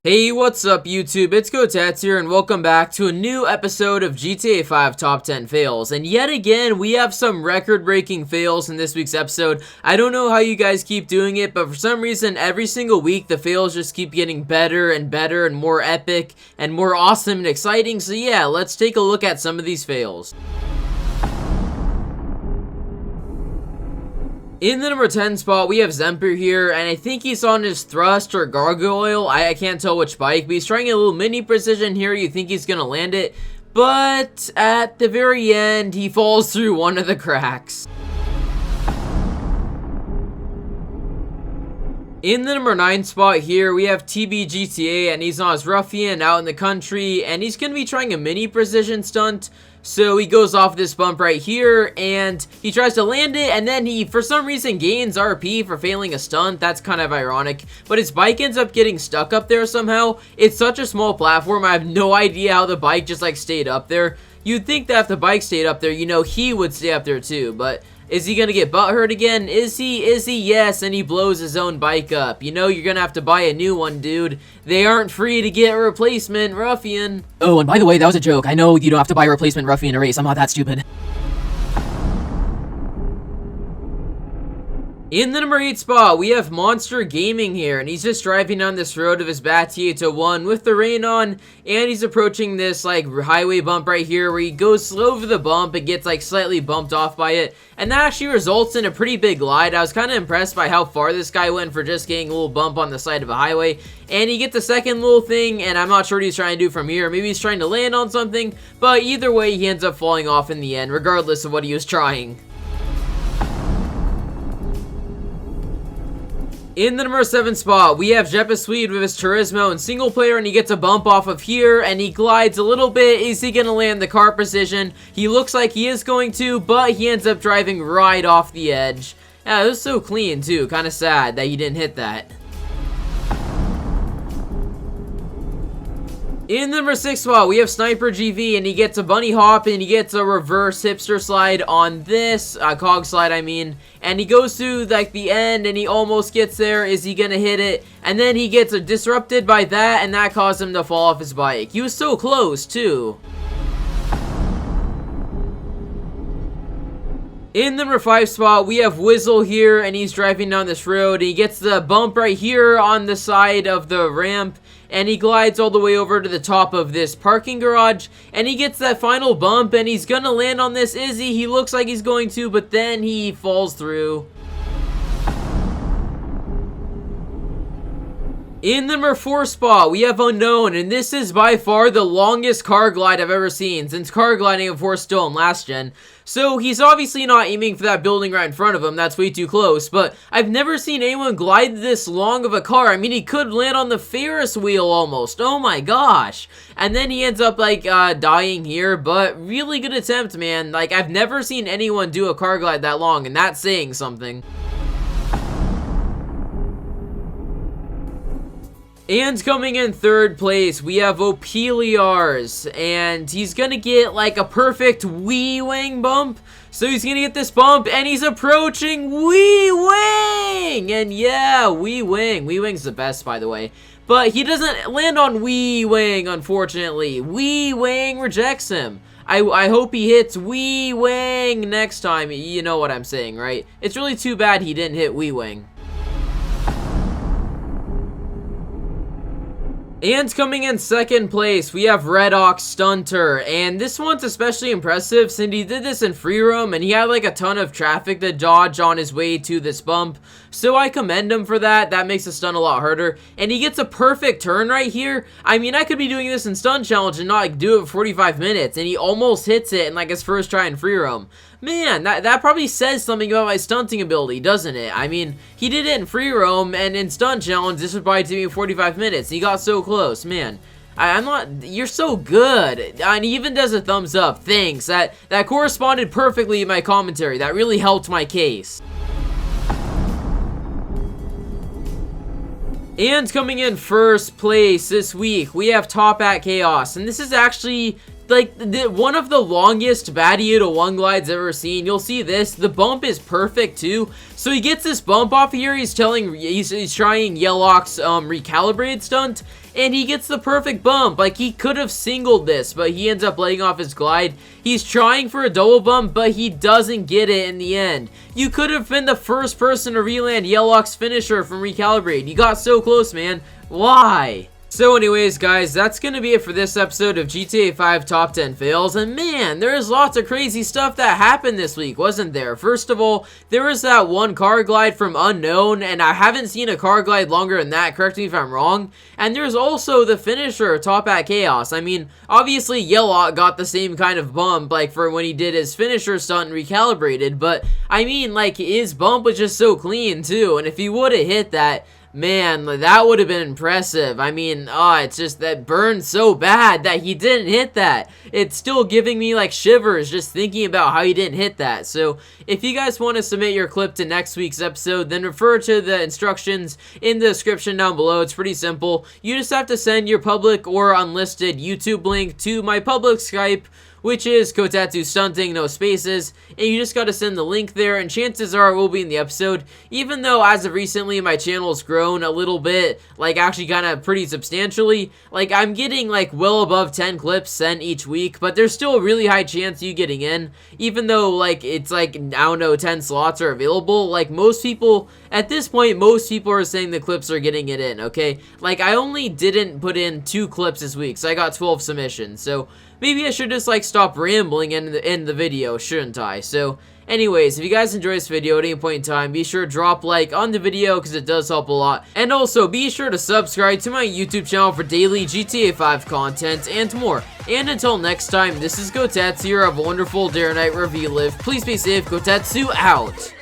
Hey, what's up YouTube? It's Kotetsu here and welcome back to a new episode of GTA 5 Top 10 Fails. And yet again, we have some record-breaking fails in this week's episode. I don't know how you guys keep doing it, but for some reason, every single week, the fails just keep getting better and better and more epic and more awesome and exciting. So yeah, let's take a look at some of these fails. In the number 10 spot, we have Zemper here, and I think he's on his thrust or gargoyle. I can't tell which bike, but he's trying a little mini precision here. You think he's gonna land it, but at the very end, he falls through one of the cracks. In the number 9 spot here, we have TBGTA, and he's on his ruffian out in the country, and he's gonna be trying a mini precision stunt. So he goes off this bump right here, and he tries to land it, and then he, for some reason, gains RP for failing a stunt. That's kind of ironic, but his bike ends up getting stuck up there somehow. It's such a small platform, I have no idea how the bike just, like, stayed up there. You'd think that if the bike stayed up there, you know, he would stay up there too, but is he gonna get butthurt again? Is he? Yes, and he blows his own bike up. You know, you're gonna have to buy a new one, dude. They aren't free to get a replacement, ruffian. Oh, and by the way, that was a joke. I know you don't have to buy a replacement ruffian to race. I'm not that stupid. In the number 8 spot, we have Monster Gaming here, and he's just driving on this road of his Batty 801 with the rain on, and he's approaching this, like, highway bump right here where he goes slow over the bump and gets, like, slightly bumped off by it, and that actually results in a pretty big glide. I was kind of impressed by how far this guy went for just getting a little bump on the side of a highway, and he gets a second little thing, and I'm not sure what he's trying to do from here. Maybe he's trying to land on something, but either way, he ends up falling off in the end, regardless of what he was trying. In the number 7 spot, we have Swede with his Turismo in single player, and he gets a bump off of here, and he glides a little bit. Is he gonna land the car precision? He looks like he is going to, but he ends up driving right off the edge. Yeah, it was so clean too, kind of sad that he didn't hit that. In the number 6 spot, we have Sniper GV, and he gets a bunny hop, and he gets a reverse hipster slide on this, cog slide, I mean, and he goes through, like, the end, and he almost gets there. Is he gonna hit it? And then he gets disrupted by that, and that caused him to fall off his bike. He was so close, too. In the number 5 spot, we have Whizzle here, and he's driving down this road, and he gets the bump right here on the side of the ramp, and he glides all the way over to the top of this parking garage, and he gets that final bump, and he's gonna land on this. Is he? He looks like he's going to, but then he falls through. In the number 4 spot, we have Unknown, and this is by far the longest car glide I've ever seen, since car gliding, of course, still in last gen. So he's obviously not aiming for that building right in front of him. That's way too close, but I've never seen anyone glide this long of a car. I mean, he could land on the Ferris wheel almost. Oh my gosh. And then he ends up, like, dying here, but really good attempt, man. Like, I've never seen anyone do a car glide that long, and that's saying something. And coming in 3rd place, we have Opeliars, and he's gonna get, like, a perfect wee wing bump. So he's gonna get this bump, and he's approaching wee wing! And yeah, wee wing. Wee wing's the best, by the way. But he doesn't land on wee wing, unfortunately. Wee wing rejects him. I hope he hits wee wing next time. You know what I'm saying, right? It's really too bad he didn't hit wee wing. And coming in 2nd place, we have Red Ox Stunter, and this one's especially impressive since he did this in free roam, and he had like a ton of traffic to dodge on his way to this bump, so I commend him for that. That makes the stunt a lot harder, and he gets a perfect turn right here. I mean, I could be doing this in Stunt Challenge and not, like, do it for 45 minutes, and he almost hits it in, like, his first try in free roam. Man, that probably says something about my stunting ability, doesn't it? I mean, he did it in free roam, and in Stunt Challenge, this would probably take me 45 minutes. He got so close, man. I'm not, you're so good. And he even does a thumbs up. Thanks. That corresponded perfectly in my commentary. That really helped my case. And coming in 1st place this week, we have Top at Chaos, and this is actually like one of the longest baddie to one glides ever seen. You'll see this. The bump is perfect too. So he gets this bump off here. He's trying Yellow's recalibrated stunt, and he gets the perfect bump. Like, he could have singled this, but he ends up letting off his glide. He's trying for a double bump, but he doesn't get it in the end. You could have been the first person to reland Yellow's finisher from recalibrate. You got so close, man. Why? So anyways, guys, that's going to be it for this episode of GTA 5 Top 10 Fails. And man, there's lots of crazy stuff that happened this week, wasn't there? First of all, there was that one car glide from Unknown, and I haven't seen a car glide longer than that, correct me if I'm wrong. And there's also the finisher, Top at Chaos. I mean, obviously, Yellow got the same kind of bump, like, for when he did his finisher stunt and recalibrated, but, I mean, like, his bump was just so clean, too, and if he would have hit that, man, that would have been impressive. I mean, it's just that burned so bad that he didn't hit that. It's still giving me like shivers just thinking about how he didn't hit that. So if you guys want to submit your clip to next week's episode, then refer to the instructions in the description down below. It's pretty simple. You just have to send your public or unlisted YouTube link to my public Skype, which is KotetsuStunting, no spaces, and you just gotta send the link there, and chances are it will be in the episode, even though as of recently my channel has grown a little bit, like actually kinda pretty substantially. Like, I'm getting like well above 10 clips sent each week, but there's still a really high chance you getting in, even though like it's like, I don't know, 10 slots are available. Like, most people, at this point, most people are saying the clips are getting it in, okay? Like, I only didn't put in 2 clips this week, so I got 12 submissions, so maybe I should just like stop rambling in the video, shouldn't I? So anyways, if you guys enjoyed this video at any point in time, be sure to drop a like on the video because it does help a lot. And also be sure to subscribe to my YouTube channel for daily GTA 5 content and more. And until next time, this is Kotetsu. Have a wonderful day or night wherever you live. Please be safe. Kotetsu out.